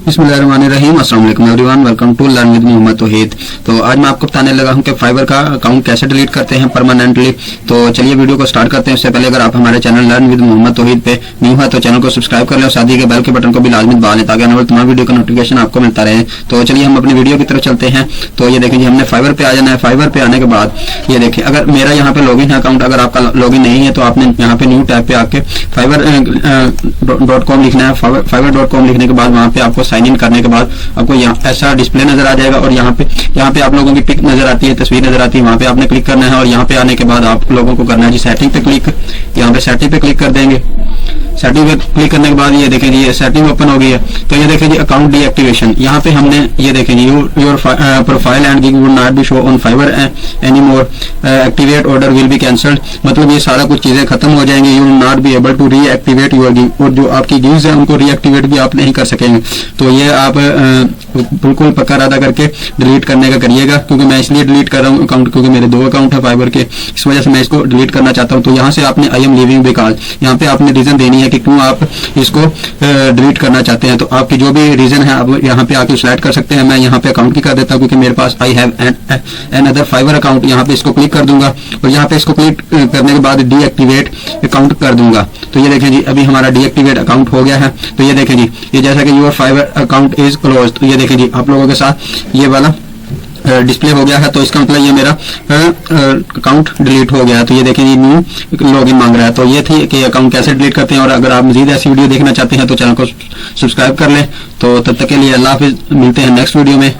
बिस्मिल्लाहिर्रहमानिर्रहीम। अस्सलाम वालेकुम everyone, welcome to learn with Mohammad Tauheed. तो आज मैं आपको बताने लगा हूं कि फाइवर का अकाउंट कैसे डिलीट करते हैं परमानेंटली। तो चलिए वीडियो को स्टार्ट करते हैं। उससे पहले अगर आप हमारे चैनल लर्न विद मोहम्मद तौहीद पे न्यू है तो चैनल को सब्सक्राइब कर लें और साथ ही के बेल के बटन को भी लाजमी दबा लें ताकि आने वाले तमाम वीडियो का नोटिफिकेशन आपको मिलता रहे। तो चलिए हम अपनी वीडियो की तरफ चलते हैं। तो ये देखें जी, हमने फाइवर पे आ जाना है। फाइवर पे आने के बाद ये देखें, अगर मेरा यहाँ पे लॉगिन है अकाउंट, अगर आपका लॉगिन नहीं है तो आपने यहाँ पे न्यू टैब पे आके fiverr.com लिखना है। fiverr.com लिखने के बाद वहाँ पे आपको साइन इन करने के बाद आपको यहाँ ऐसा डिस्प्ले नजर आ जाएगा और यहाँ पे आप लोगों की पिक नजर आती है, तस्वीर नजर आती है। वहाँ पे आपने क्लिक करना है और यहाँ पे आने के बाद आप लोगों को करना है जी सेटिंग पे क्लिक। यहाँ पे सेटिंग पे क्लिक कर देंगे। सेटिंग पे क्लिक करने के बाद ये देखें जी, ये सेटिंग ओपन हो गई है। तो ये देखें जी, अकाउंट डीएक्टिवेशन। यहाँ पे हमने ये देखें जी, your profile and gig would not be show on Fiverr any more, activate order will be cancelled. मतलब ये सारा कुछ चीजें खत्म हो जाएंगी। You will not be able to reactivate your gig, और जो आपकी गिग्स है उनको रीएक्टिवेट भी आप नहीं कर सकेंगे। तो ये आप बिल्कुल पक्का इरादा करके डिलीट करने का करिएगा, क्योंकि मैं इसलिए डिलीट कर रहा हूँ अकाउंट, क्योंकि मेरे 2 अकाउंट है फाइवर के, इस वजह से मैं इसको डिलीट करना चाहता हूँ। तो यहाँ से आपने आई एम लीविंग बिकॉज, यहाँ पे आपने रीजन देनी है कि क्यों आप इसको डिलीट करना चाहते हैं। तो आपकी जो भी रीजन है आप यहाँ पे आके सिलेक्ट कर सकते हैं। मैं यहाँ पे अकाउंट की कर देता हूँ, क्योंकि मेरे पास I have another Fiverr account. यहाँ पे इसको क्लिक कर दूंगा और यहाँ पे इसको क्लिक करने के बाद डीएक्टिवेट अकाउंट कर दूंगा। तो ये देखें जी, अभी हमारा डीएक्टिवेट अकाउंट हो गया है। तो ये देखें जी, ये जैसा कि your Fiverr account is close. तो ये देखें जी, आप लोगों के साथ ये वाला डिस्प्ले हो गया है। तो इसका मतलब ये मेरा अकाउंट डिलीट हो गया है। तो ये देखें जी, न्यू लॉगिन मांग रहा है। तो ये थी कि अकाउंट कैसे डिलीट करते हैं। और अगर आप मजीद ऐसी वीडियो देखना चाहते हैं तो चैनल को सब्सक्राइब कर लें। तो तब तक के लिए अल्लाह हाफिज, मिलते हैं नेक्स्ट वीडियो में।